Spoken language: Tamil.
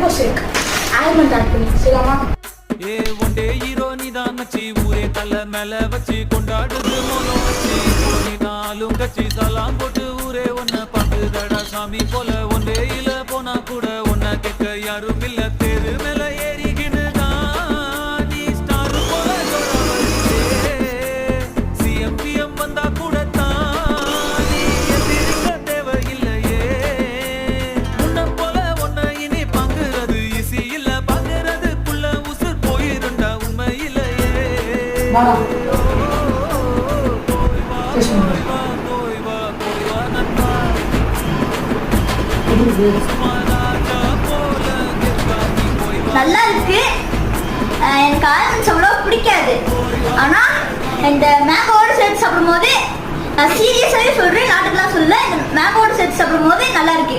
மேங்கோ ஷேக் ஆல்மண்ட் ஆட் பண்ணி செய்யலாமா? ஏ ஒண்டே ஹீரோ நீதான் மச்சி ஊரே தலை மேல வச்சு கொண்டாடுது மோனம் வச்சு நாளும் கட்சி சலாம் போட்டு ஊரே ஒன்ன பார்த்துதடா சாமி போல ஒண்டே இல போனா கூட ஒன்ன கேட்க யாரும் இல்ல தேரு மேல ஏறிக்கின்னு தான் நீ ஸ்டார் போல சிஎம்பிஎம் வந்தா கூட தான் நீ எதிர்க்க தேவையில்லையே உன்ன போல ஒன்ன இனி பங்குறது ஈஸி இல்ல பங்குறதுக்குள்ள உசுர் போயிருண்டா உண்மையிலேயே நல்லா இருக்கு. எனக்கு ஆல்மண்ட்ஸ் அவ்வளோ பிடிக்காது. ஆனால் இந்த மேங்கோவோடு சேர்த்து சாப்பிடும் போது நான் சீரியஸாகவே சொல்கிறேன், நாட்டுக்கெல்லாம் சொல்ல, இந்த மேங்கோவோடு சேர்த்து சாப்பிடும் போது நல்லா இருக்கு.